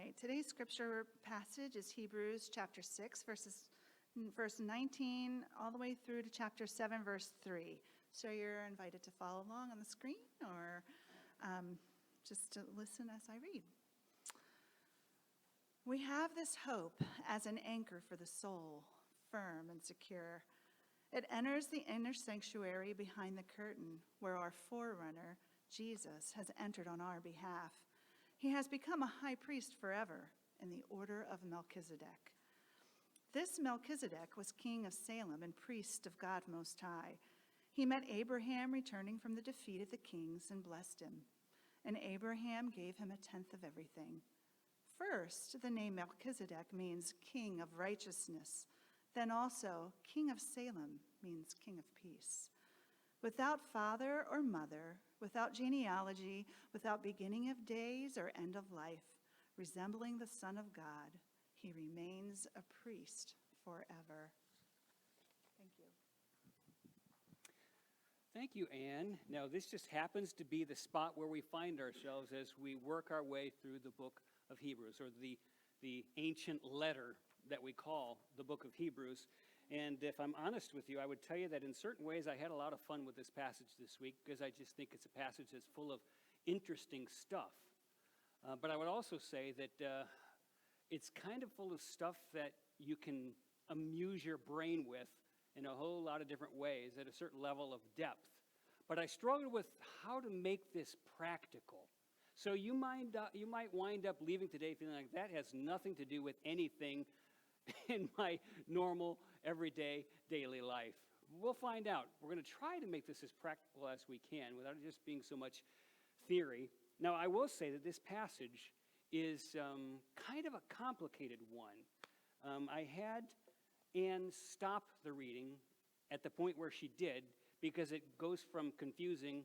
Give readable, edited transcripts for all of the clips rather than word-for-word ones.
right, today's scripture passage is Hebrews chapter 6, verse 19, all the way through to chapter 7, verse 3. So you're invited to follow along on the screen or just to listen as I read. We have this hope as an anchor for the soul, firm and secure. It enters the inner sanctuary behind the curtain where our forerunner, Jesus, has entered on our behalf. He has become a high priest forever in the order of Melchizedek. This Melchizedek was king of Salem and priest of God Most High. He met Abraham returning from the defeat of the kings and blessed him. And Abraham gave him a tenth of everything. First, the name Melchizedek means king of righteousness. Then also, king of Salem means king of peace. Without father or mother, without genealogy, without beginning of days or end of life, resembling the Son of God, he remains a priest forever. Thank you. Thank you, Anne. Now, this just happens to be the spot where we find ourselves as we work our way through the book of Hebrews, or the ancient letter that we call the book of Hebrews. And if I'm honest with you, I would tell you that in certain ways I had a lot of fun with this passage this week because I just think it's a passage that's full of interesting stuff. But I would also say that it's kind of full of stuff that you can amuse your brain with in a whole lot of different ways at a certain level of depth. But I struggled with how to make this practical. So you might wind up leaving today feeling like that has nothing to do with anything in my normal, everyday, daily life. We'll find out. We're going to try to make this as practical as we can without it just being so much theory. Now, I will say that this passage is kind of a complicated one. I had Anne stop the reading at the point where she did because it goes from confusing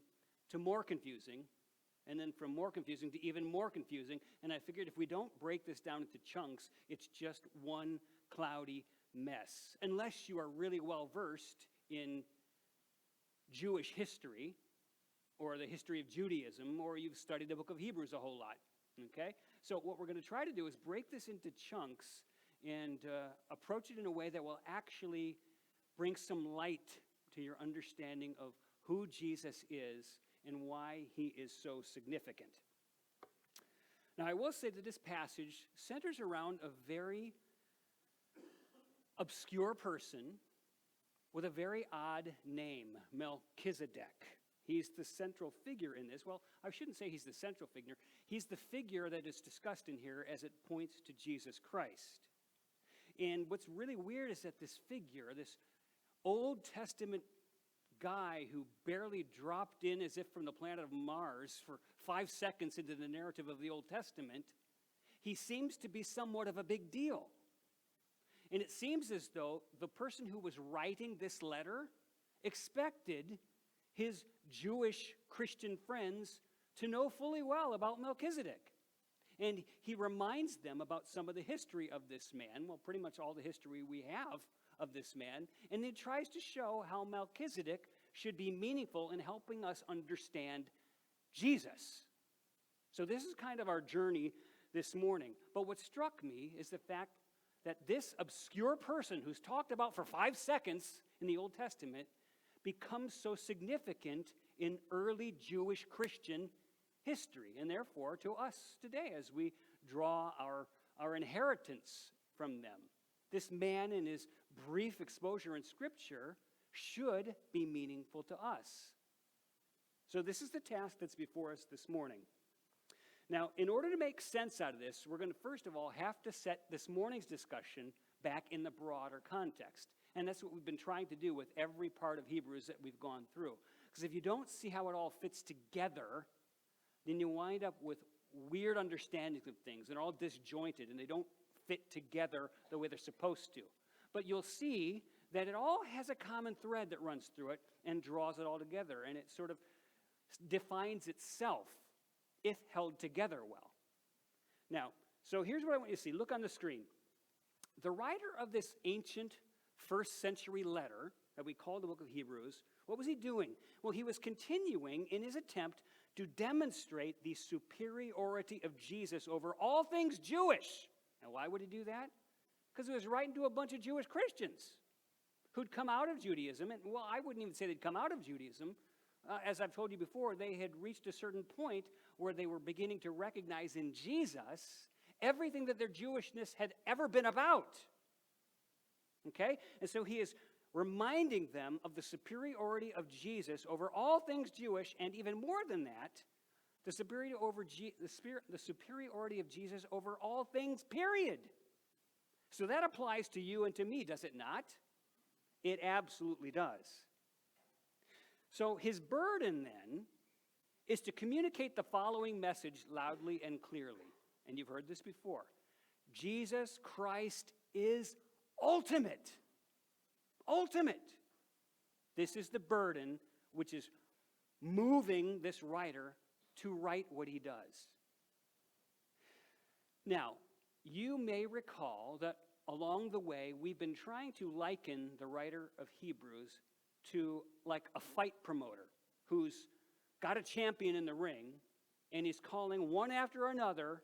to more confusing, and then from more confusing to even more confusing. And I figured if we don't break this down into chunks, it's just one cloudy mess. Unless you are really well versed in Jewish history or the history of Judaism, or you've studied the book of Hebrews a whole lot. Okay? So what we're going to try to do is break this into chunks and approach it in a way that will actually bring some light to your understanding of who Jesus is and why he is so significant. Now, I will say that this passage centers around a very obscure person with a very odd name, Melchizedek. He's the central figure in this. Well, I shouldn't say he's the central figure. He's the figure that is discussed in here as it points to Jesus Christ. And what's really weird is that this figure, this Old Testament guy who barely dropped in as if from the planet of Mars for 5 seconds into the narrative of the Old Testament, he seems to be somewhat of a big deal. And it seems as though the person who was writing this letter expected his Jewish Christian friends to know fully well about Melchizedek. And he reminds them about some of the history of this man, well, pretty much all the history we have of this man, and he tries to show how Melchizedek should be meaningful in helping us understand Jesus. So this is kind of our journey this morning. But what struck me is the fact that this obscure person who's talked about for 5 seconds in the Old Testament becomes so significant in early Jewish Christian history, and therefore to us today as we draw our inheritance from them. This man and his brief exposure in Scripture should be meaningful to us. So this is the task that's before us this morning. Now, in order to make sense out of this, we're going to first of all have to set this morning's discussion back in the broader context. And that's what we've been trying to do with every part of Hebrews that we've gone through. Because if you don't see how it all fits together, then you wind up with weird understandings of things that are all disjointed and they don't fit together the way they're supposed to. But you'll see that it all has a common thread that runs through it and draws it all together, and it sort of defines itself if held together well. Now, so here's what I want you to see. Look on the screen. The writer of this ancient first century letter that we call the book of Hebrews, what was he doing? Well, he was continuing in his attempt to demonstrate the superiority of Jesus over all things Jewish. Now, why would he do that? Because he was writing to a bunch of Jewish Christians who'd come out of Judaism. And, well, I wouldn't even say they'd come out of Judaism. As I've told you before, they had reached a certain point where they were beginning to recognize in Jesus everything that their Jewishness had ever been about. Okay? And so he is reminding them of the superiority of Jesus over all things Jewish, and even more than that, the superiority of Jesus over all things, period. So that applies to you and to me, does it not? It absolutely does. So his burden then is to communicate the following message loudly and clearly. And you've heard this before. Jesus Christ is ultimate. Ultimate. This is the burden which is moving this writer to write what he does. Now, you may recall that along the way, we've been trying to liken the writer of Hebrews to like a fight promoter who's got a champion in the ring, and he's calling one after another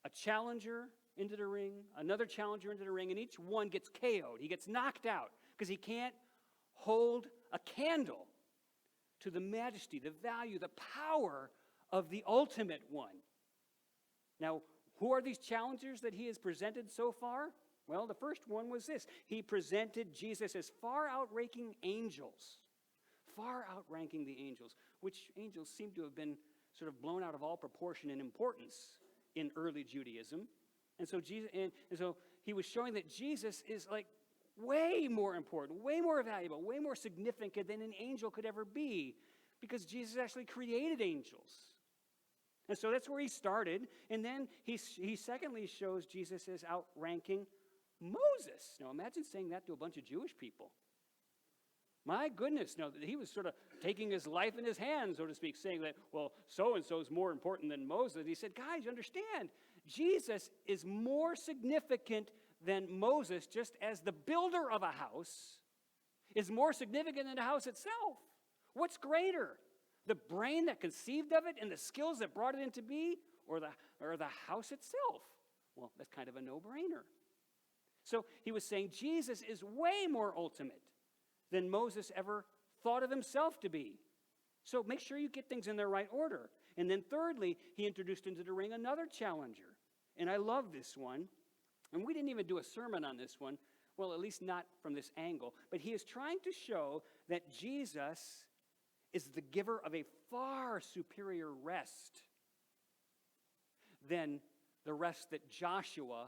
a challenger into the ring, another challenger into the ring, and each one gets KO'd. He gets knocked out because he can't hold a candle to the majesty, the value, the power of the ultimate one. Now, who are these challengers that he has presented so far? Well, the first one was this. He presented Jesus as far outranking angels. Far outranking the angels, which angels seem to have been sort of blown out of all proportion in importance in early Judaism. And so he was showing that Jesus is like way more important, way more valuable, way more significant than an angel could ever be, because Jesus actually created angels. And so that's where he started. And then he secondly shows Jesus as outranking Moses. Now imagine saying that to a bunch of Jewish people. My goodness, no, he was sort of taking his life in his hands, so to speak, saying that, well, so-and-so is more important than Moses. He said, guys, you understand, Jesus is more significant than Moses, just as the builder of a house is more significant than the house itself. What's greater? The brain that conceived of it and the skills that brought it into being, or the house itself? Well, that's kind of a no-brainer. So he was saying Jesus is way more ultimate than Moses ever thought of himself to be. So make sure you get things in their right order. And then thirdly, he introduced into the ring another challenger. And I love this one. And we didn't even do a sermon on this one. Well, at least not from this angle. But he is trying to show that Jesus is the giver of a far superior rest than the rest that Joshua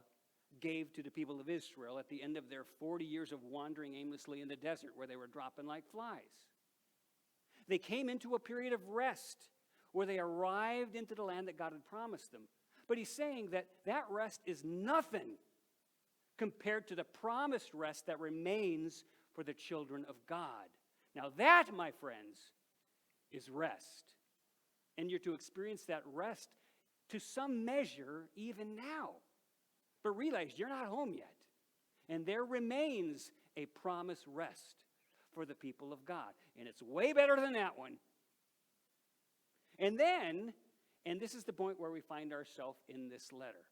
gave to the people of Israel at the end of their 40 years of wandering aimlessly in the desert, where they were dropping like flies. They came into a period of rest where they arrived into the land that God had promised them. But he's saying that that rest is nothing compared to the promised rest that remains for the children of God. Now that, my friends, is rest. And you're to experience that rest to some measure even now. But realize you're not home yet. And there remains a promised rest for the people of God. And it's way better than that one. And then, and this is the point where we find ourselves in this letter,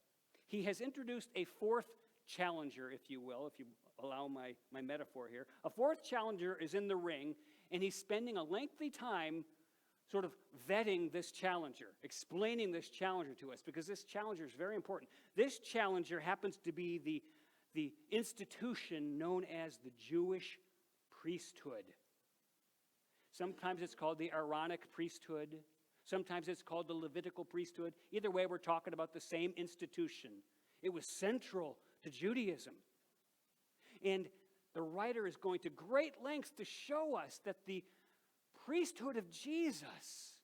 he has introduced a fourth challenger, if you will, if you allow my metaphor here. A fourth challenger is in the ring, and he's spending a lengthy time sort of vetting this challenger, explaining this challenger to us, because this challenger is very important. This challenger happens to be the institution known as the Jewish priesthood. Sometimes it's called the Aaronic priesthood. Sometimes it's called the Levitical priesthood. Either way, we're talking about the same institution. It was central to Judaism. And the writer is going to great lengths to show us that the priesthood of Jesus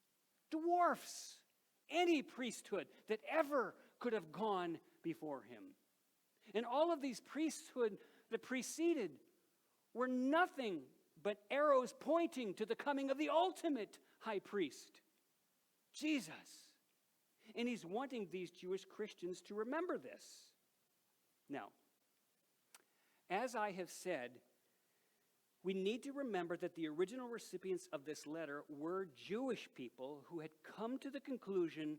dwarfs any priesthood that ever could have gone before him. And all of these priesthood that preceded were nothing but arrows pointing to the coming of the ultimate high priest, Jesus. And he's wanting these Jewish Christians to remember this. Now, as I have said we need to remember that the original recipients of this letter were Jewish people who had come to the conclusion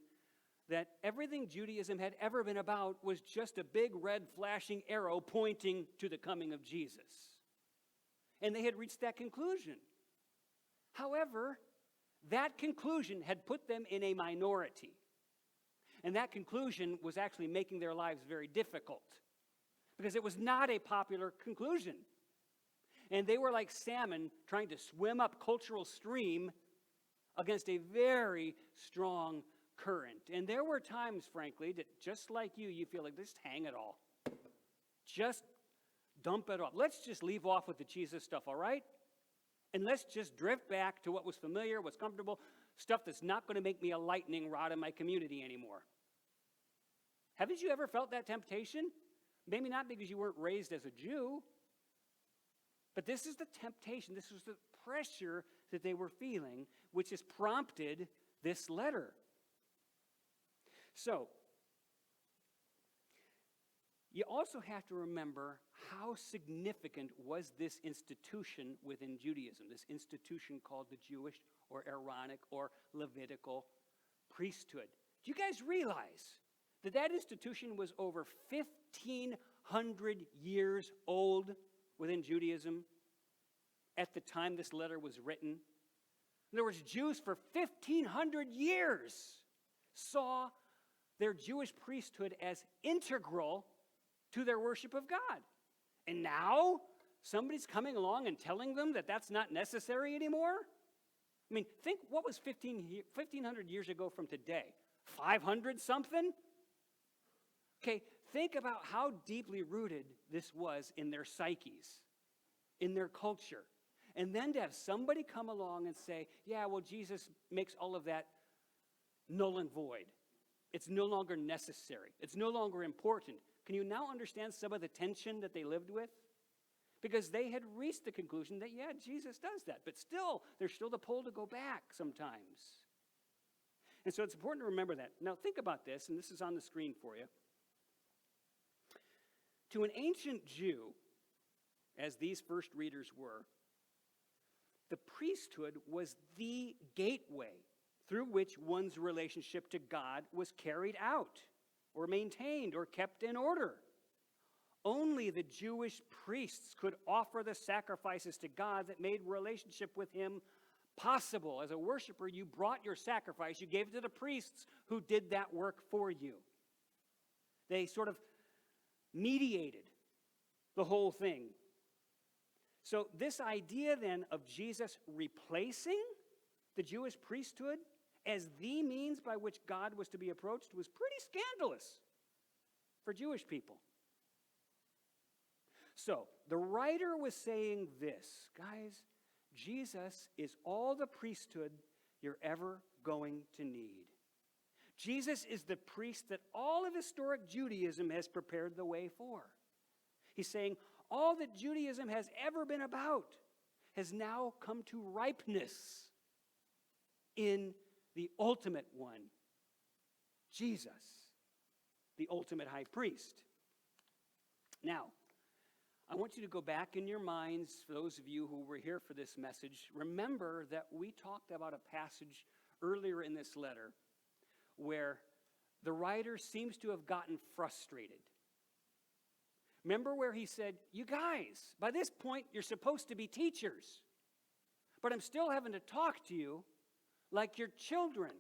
that everything Judaism had ever been about was just a big red flashing arrow pointing to the coming of Jesus. And they had reached that conclusion. However, that conclusion had put them in a minority. And that conclusion was actually making their lives very difficult because it was not a popular conclusion. And they were like salmon trying to swim up cultural stream against a very strong current. And there were times, frankly, that just like you feel like, just hang it all. Just dump it off. Let's just leave off with the Jesus stuff, all right? And let's just drift back to what was familiar, what's comfortable, stuff that's not going to make me a lightning rod in my community anymore. Haven't you ever felt that temptation? Maybe not because you weren't raised as a Jew, but this is the temptation, this was the pressure that they were feeling, which has prompted this letter. So, you also have to remember how significant was this institution within Judaism, this institution called the Jewish or Aaronic or Levitical priesthood. Do you guys realize that that institution was over 1,500 years old within Judaism at the time this letter was written? In other words, Jews for 1,500 years saw their Jewish priesthood as integral to their worship of God. And now somebody's coming along and telling them that that's not necessary anymore? I mean, think what was 1,500 years ago from today? 500 something? Okay, think about how deeply rooted this was in their psyches, in their culture. And then to have somebody come along and say, yeah, well, Jesus makes all of that null and void. It's no longer necessary. It's no longer important. Can you now understand some of the tension that they lived with? Because they had reached the conclusion that, yeah, Jesus does that. But still, there's still the pull to go back sometimes. And so it's important to remember that. Now think about this, and this is on the screen for you. To an ancient Jew, as these first readers were, the priesthood was the gateway through which one's relationship to God was carried out or maintained or kept in order. Only the Jewish priests could offer the sacrifices to God that made relationship with him possible. As a worshiper, you brought your sacrifice, you gave it to the priests who did that work for you. They sort of mediated the whole thing. So this idea then of Jesus replacing the Jewish priesthood as the means by which God was to be approached was pretty scandalous for Jewish people. So the writer was saying this, guys, Jesus is all the priesthood you're ever going to need. Jesus is the priest that all of historic Judaism has prepared the way for. He's saying all that Judaism has ever been about has now come to ripeness in the ultimate one, Jesus, the ultimate high priest. Now, I want you to go back in your minds, for those of you who were here for this message, remember that we talked about a passage earlier in this letter where the writer seems to have gotten frustrated. Remember where he said, you guys, by this point you're supposed to be teachers, but I'm still having to talk to you like you're children,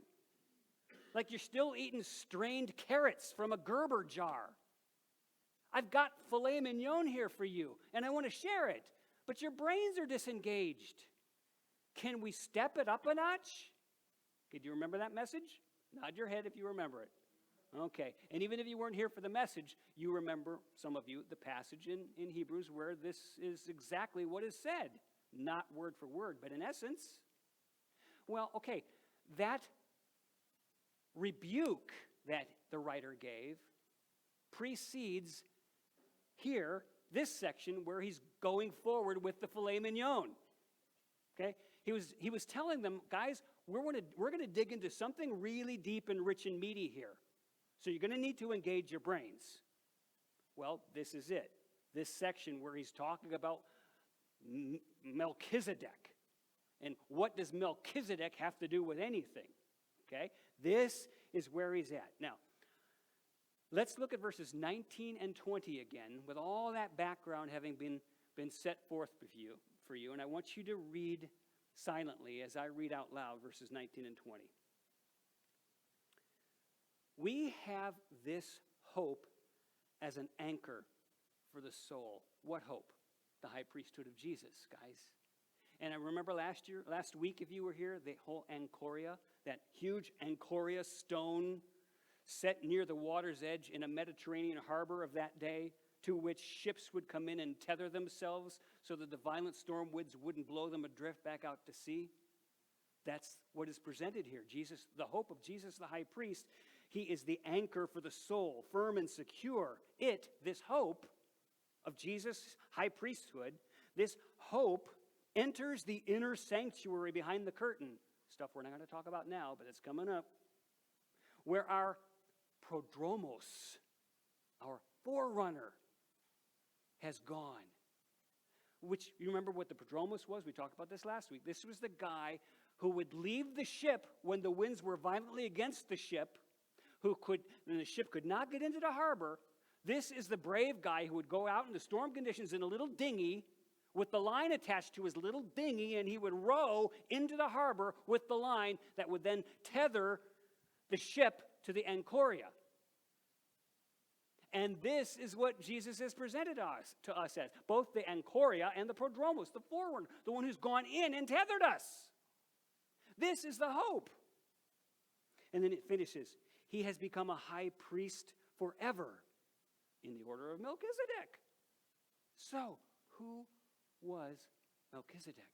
like you're still eating strained carrots from a Gerber jar. I've got filet mignon here for you, and I want to share it, but your brains are disengaged. Can we step it up a notch? Okay, do you remember that message? Nod your head if you remember it. Okay, and even if you weren't here for the message, you remember, some of you, the passage in Hebrews where this is exactly what is said. Not word for word, but in essence. Well, okay, that rebuke that the writer gave precedes here, this section where he's going forward with the filet mignon. Okay? He was telling them, guys, we're going to dig into something really deep and rich and meaty here. So you're going to need to engage your brains. Well, this is it. This section where he's talking about Melchizedek. And what does Melchizedek have to do with anything? Okay? This is where he's at. Now, let's look at verses 19 and 20 again, with all that background having been set forth for you. And I want you to read silently as I read out loud verses 19 and 20. We have this hope as an anchor for the soul. What hope? The high priesthood of Jesus, guys. And I remember last week, if you were here, the whole Anchoria, that huge Anchoria stone set near the water's edge in a Mediterranean harbor of that day, to which ships would come in and tether themselves so that the violent storm winds wouldn't blow them adrift back out to sea. That's what is presented here. Jesus, the hope of Jesus the high priest, he is the anchor for the soul, firm and secure. This hope of Jesus' high priesthood, this hope enters the inner sanctuary behind the curtain. Stuff we're not going to talk about now, but it's coming up. Where our prodromos, our forerunner, has gone. Which, you remember what the prodromos was? We talked about this last week. This was the guy who would leave the ship when the winds were violently against the ship, and the ship could not get into the harbor. This is the brave guy who would go out in the storm conditions in a little dinghy with the line attached to his little dinghy, and he would row into the harbor with the line that would then tether the ship to the Anchoria. And this is what Jesus has presented to us as, both the Anchoria and the prodromos, the forerunner, the one who's gone in and tethered us. This is the hope. And then it finishes, he has become a high priest forever in the order of Melchizedek. So, who was Melchizedek?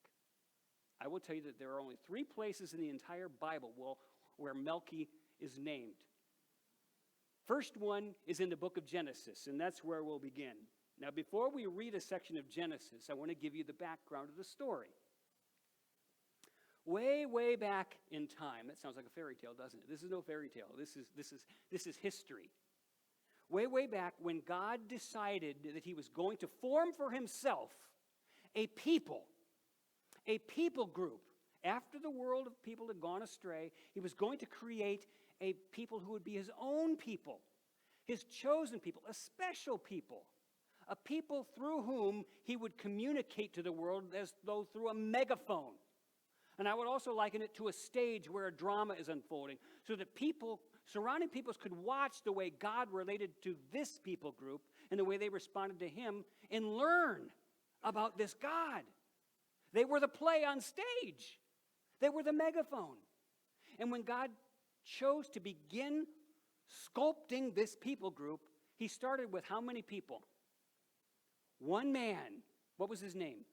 I will tell you that there are only 3 places in the entire Bible where Melchi is named. First one is in the book of Genesis, and that's where we'll begin. Now, before we read a section of Genesis, I want to give you the background of the story. Way, way back in time, that sounds like a fairy tale, doesn't it? This is no fairy tale. This is history. Way, way back when God decided that he was going to form for himself a people group. After the world of people had gone astray, he was going to create a people who would be his own people, his chosen people, a special people, a people through whom he would communicate to the world as though through a megaphone. And I would also liken it to a stage where a drama is unfolding, so that surrounding peoples could watch the way God related to this people group and the way they responded to him and learn about this God. They were the play on stage. They were the megaphone. And when God chose to begin sculpting this people group, he started with how many people? One man. What was his name?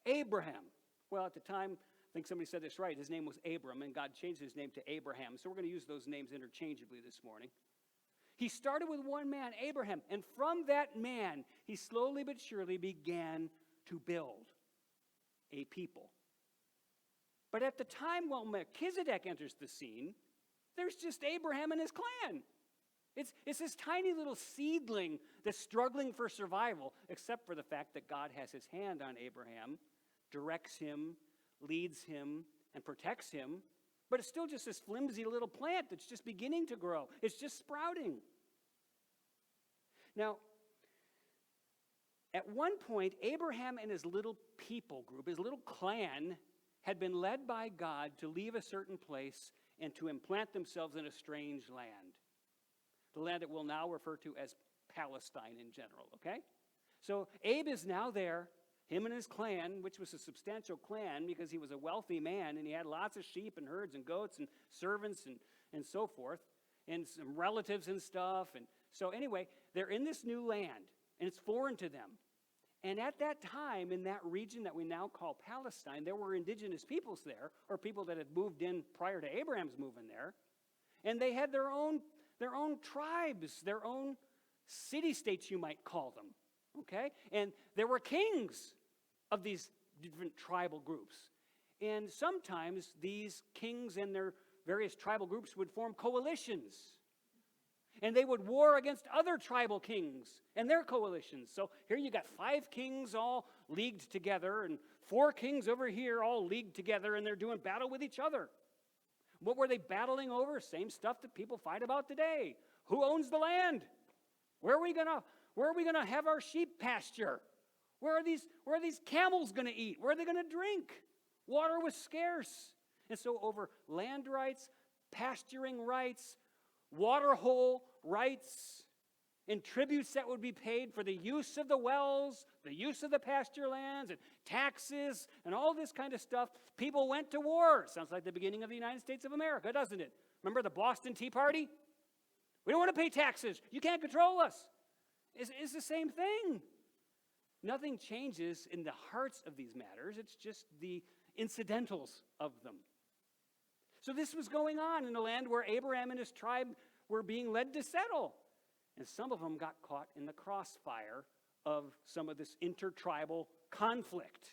Abraham. Well, at the time, I think somebody said this right. His name was Abram, and God changed his name to Abraham. So we're going to use those names interchangeably this morning. He started with one man, Abraham, and from that man, he slowly but surely began to build a people. But at the time while Melchizedek enters the scene, there's just Abraham and his clan. It's this tiny little seedling that's struggling for survival, except for the fact that God has his hand on Abraham, directs him, leads him, and protects him. But it's still just this flimsy little plant that's just beginning to grow. It's just sprouting. Now, at one point, Abraham and his little people group, his little clan, had been led by God to leave a certain place and to implant themselves in a strange land. The land that we'll now refer to as Palestine in general, okay? So Abe is now there, him and his clan, which was a substantial clan because he was a wealthy man and he had lots of sheep and herds and goats and servants and so forth, and some relatives and stuff. And so anyway, they're in this new land and it's foreign to them. And at that time, in that region that we now call Palestine, there were indigenous peoples there, or people that had moved in prior to Abraham's moving there. And they had their own tribes, their own city-states, you might call them, okay? And there were kings of these different tribal groups. And sometimes these kings and their various tribal groups would form coalitions. And they would war against other tribal kings and their coalitions. So here you got 5 kings all leagued together, and 4 kings over here all leagued together, and they're doing battle with each other. What were they battling over? Same stuff that people fight about today. Who owns the land? Where are we gonna have our sheep pasture? Where are these camels gonna eat? Where are they gonna drink? Water was scarce. And so over land rights, pasturing rights, water hole rights, and tributes that would be paid for the use of the wells, the use of the pasture lands, and taxes, and all this kind of stuff, people went to war. Sounds like the beginning of the United States of America, doesn't it? Remember the Boston Tea Party? We don't want to pay taxes. You can't control us. It's the same thing. Nothing changes in the hearts of these matters. It's just the incidentals of them. So this was going on in a land where Abraham and his tribe were being led to settle. And some of them got caught in the crossfire of some of this intertribal conflict.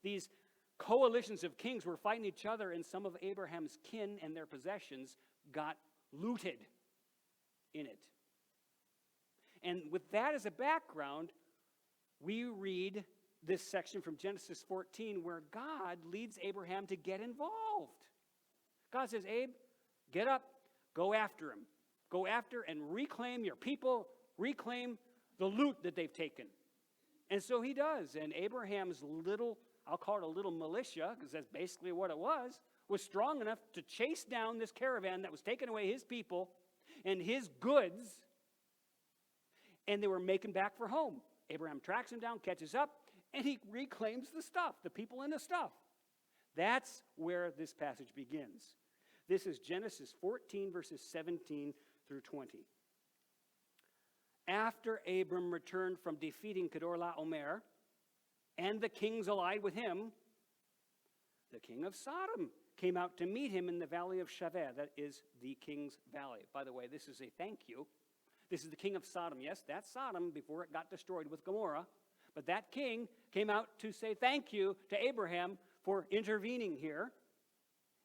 These coalitions of kings were fighting each other, and some of Abraham's kin and their possessions got looted in it. And with that as a background, we read this section from Genesis 14 where God leads Abraham to get involved. God says, Abe, get up, go after him. Go after and reclaim your people, reclaim the loot that they've taken. And so he does. And Abraham's little, I'll call it a little militia, because that's basically what it was strong enough to chase down this caravan that was taking away his people and his goods, and they were making back for home. Abraham tracks him down, catches up, and he reclaims the stuff, the people and the stuff. That's where this passage begins. This is Genesis 14, verses 17 through 20. After Abram returned from defeating Kedorlaomer and the kings allied with him, the king of Sodom came out to meet him in the valley of Shaveh. That is the king's valley. By the way, this is a thank you. This is the king of Sodom. Yes, that's Sodom before it got destroyed with Gomorrah. But that king came out to say thank you to Abraham for intervening here.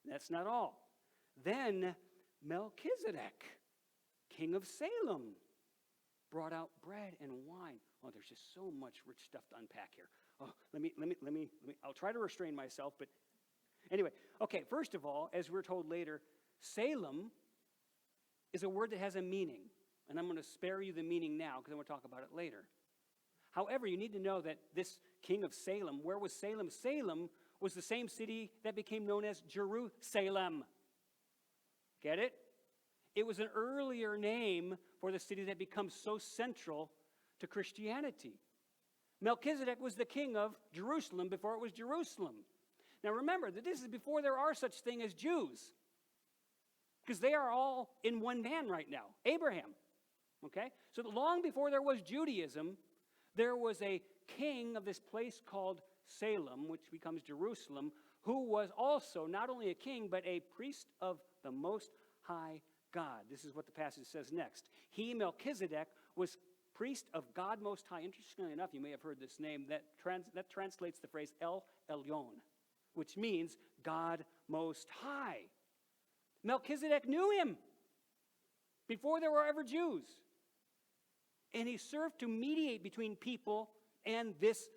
That's not all. Then Melchizedek, king of Salem, brought out bread and wine. Oh, there's just so much rich stuff to unpack here. Oh, let me, I'll try to restrain myself, but anyway. Okay, first of all, as we're told later, Salem is a word that has a meaning. And I'm going to spare you the meaning now because I'm going to talk about it later. However, you need to know that this king of Salem, where was Salem? Salem was the same city that became known as Jerusalem. Get it? It was an earlier name for the city that becomes so central to Christianity. Melchizedek was the king of Jerusalem before it was Jerusalem. Now remember that this is before there are such thing as Jews. Because they are all in one man right now, Abraham. Okay? So long before there was Judaism, there was a king of this place called Salem, which becomes Jerusalem, who was also not only a king, but a priest of the Most High God. This is what the passage says next. He, Melchizedek, was priest of God Most High. Interestingly enough, you may have heard this name. That translates the phrase El Elyon, which means God Most High. Melchizedek knew him before there were ever Jews. And he served to mediate between people and this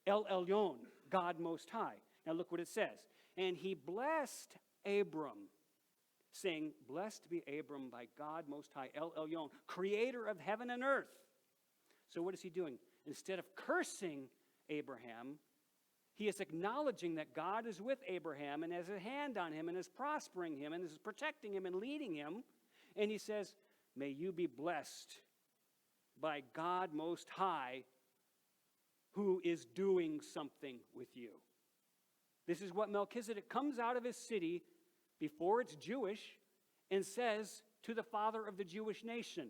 El Elyon, God Most High. Now look what it says. And he blessed Abram, saying, blessed be Abram by God Most High, El Elyon, creator of heaven and earth. So what is he doing? Instead of cursing Abraham, he is acknowledging that God is with Abraham and has a hand on him and is prospering him and is protecting him and leading him. And he says, may you be blessed by God Most High, who is doing something with you. This is what Melchizedek comes out of his city before it's Jewish and says to the father of the Jewish nation,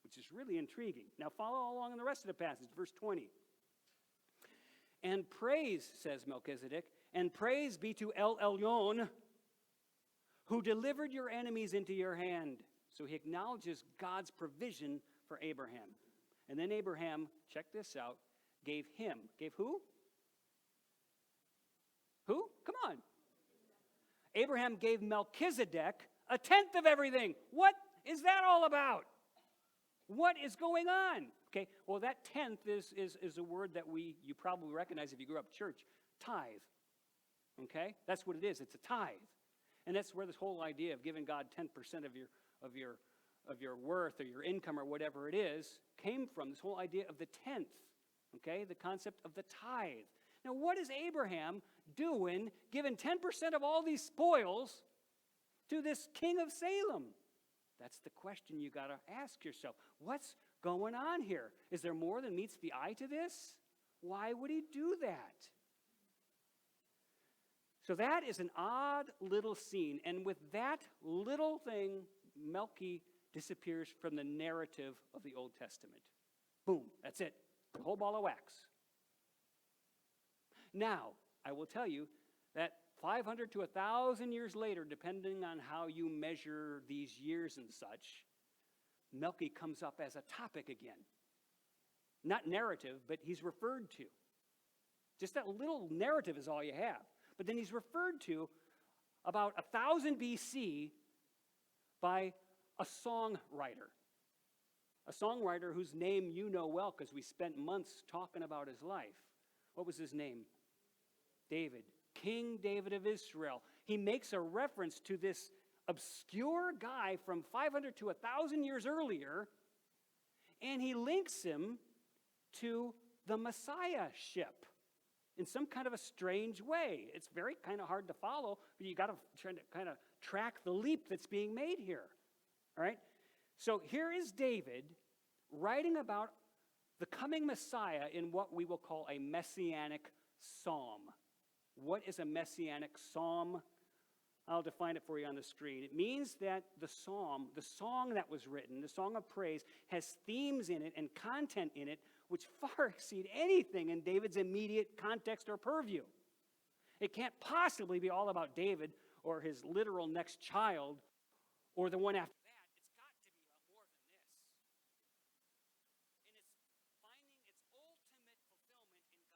which is really intriguing. Now follow along in the rest of the passage, verse 20. And praise, says Melchizedek, and praise be to El Elyon, who delivered your enemies into your hand. So he acknowledges God's provision for Abraham. And then Abraham, check this out, gave who? Who? Come on. Abraham gave Melchizedek a tenth of everything. What is that all about? What is going on? Okay, well, that tenth is a word that you probably recognize if you grew up church, tithe. Okay, that's what it is. It's a tithe, and that's where this whole idea of giving God 10% of your worth or your income or whatever it is came from. This whole idea of the tenth. Okay, the concept of the tithe. Now, what is Abraham doing, giving 10% of all these spoils to this king of Salem? That's the question you got to ask yourself. What's going on here? Is there more than meets the eye to this? Why would he do that? So that is an odd little scene. And with that little thing, Melchi disappears from the narrative of the Old Testament. Boom, that's it. The whole ball of wax. Now, I will tell you that 500 to 1,000 years later, depending on how you measure these years and such, Melchi comes up as a topic again. Not narrative, but he's referred to. Just that little narrative is all you have. But then he's referred to about 1000 BC by a songwriter. A songwriter whose name you know well because we spent months talking about his life. What was his name? David. King David of Israel. He makes a reference to this obscure guy from 500 to 1,000 years earlier, and he links him to the Messiahship in some kind of a strange way. It's very kind of hard to follow, but you got to try to kind of track the leap that's being made here. All right? So here is David writing about the coming Messiah in what we will call a messianic psalm. What is a messianic psalm? I'll define it for you on the screen. It means that the psalm, the song that was written, the song of praise, has themes in it and content in it which far exceed anything in David's immediate context or purview. It can't possibly be all about David or his literal next child or the one after that. It's got to be about more than this. And it's finding its ultimate fulfillment in God's promised Messiah, who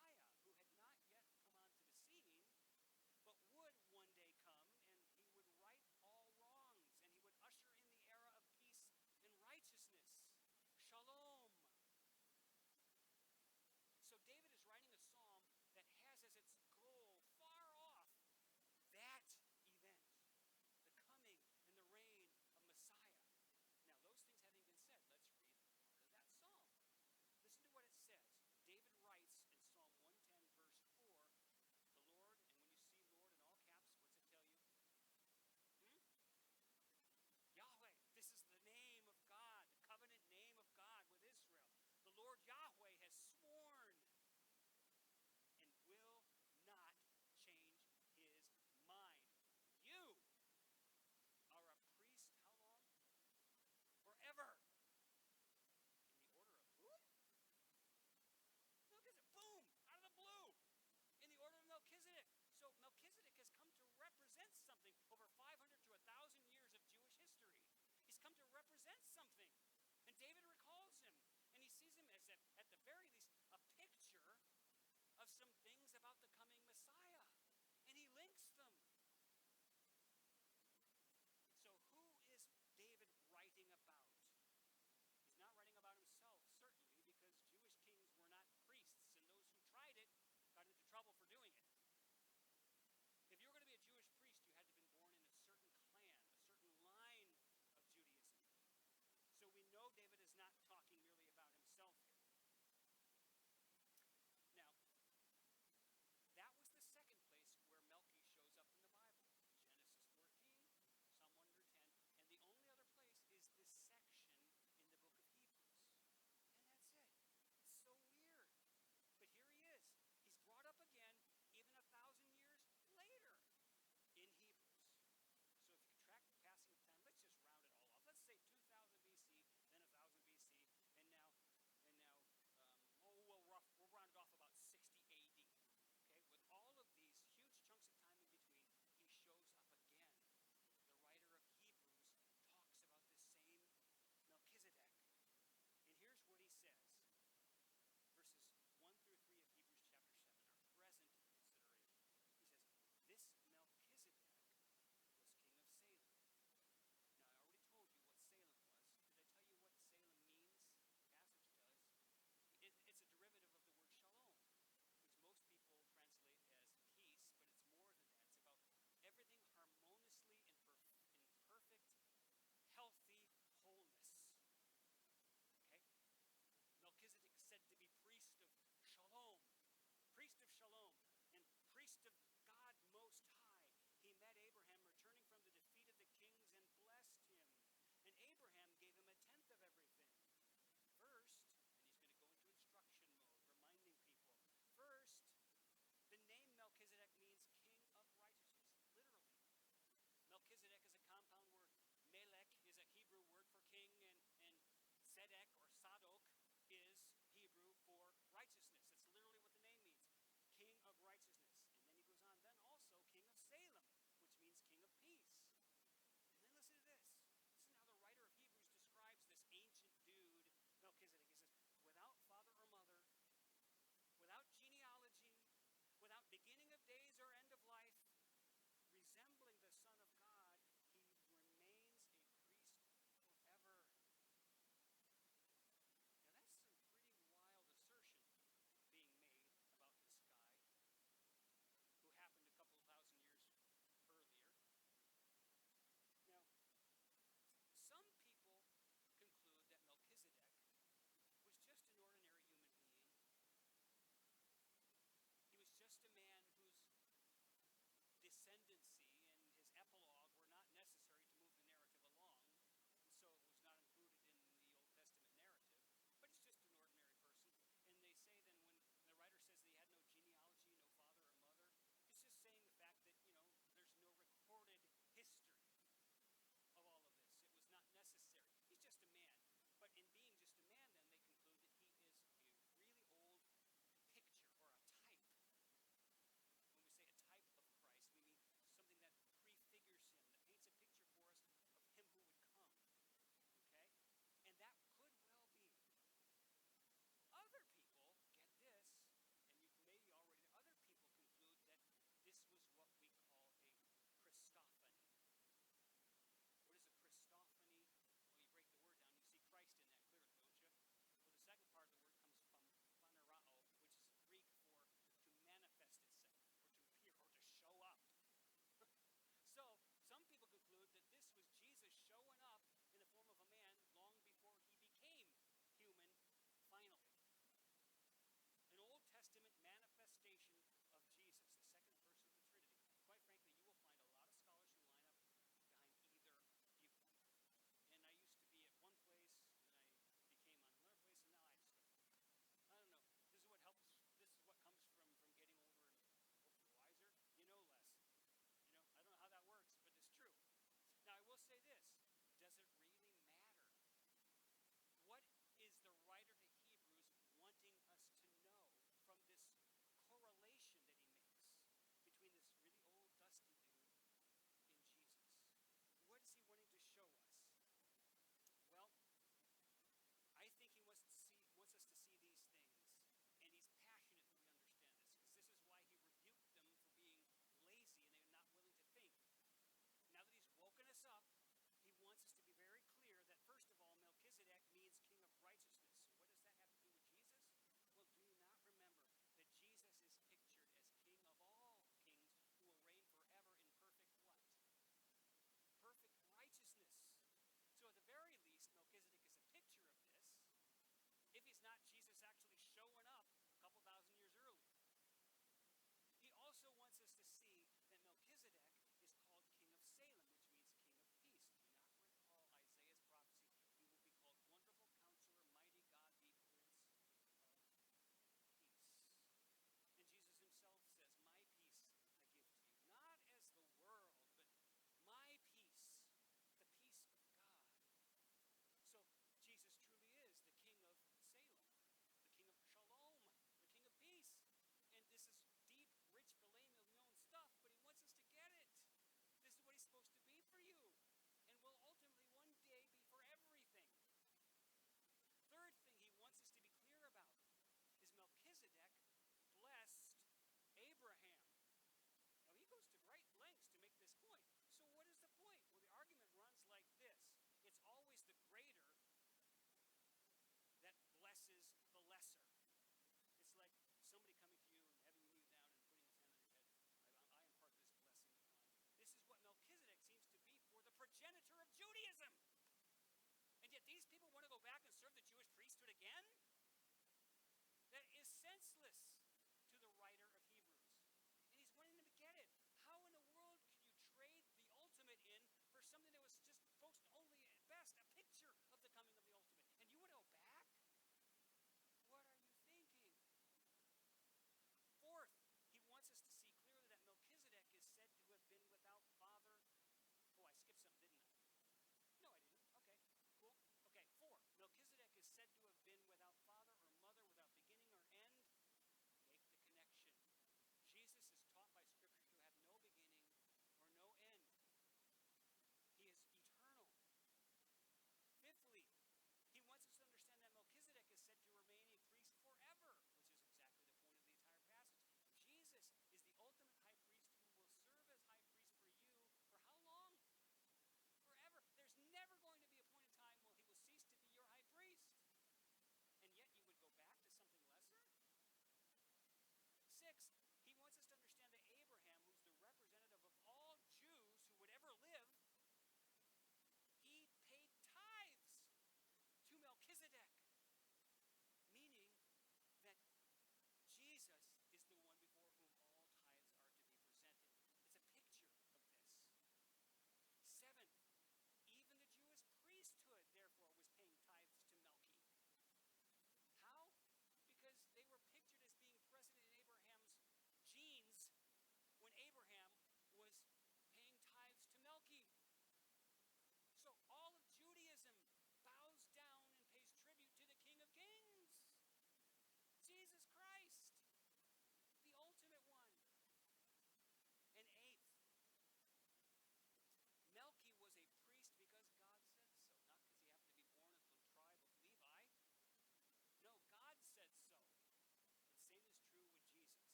had not yet come onto the scene, but would one day come, and he would right all wrongs, and he would usher in the era of peace and righteousness. Shalom. So David is writing a psalm that has as its goal far off that event, the coming and the reign of Messiah. Now, those things having been said, let's read part of that psalm. Listen to what it says. David writes in Psalm 110, verse 4, the Lord, and when you see Lord in all caps, what's it tell you? Yahweh. This is the name of God, the covenant name of God with Israel. The Lord Yahweh has sworn and will not change his mind. You are a priest how long? Forever. In the order of who? Look at it. Boom! Out of the blue. In the order of Melchizedek. So Melchizedek has come to represent something over 500 to 1,000 years of Jewish history. He's come to represent something. And David recalls him. And he sees him as, at the very least,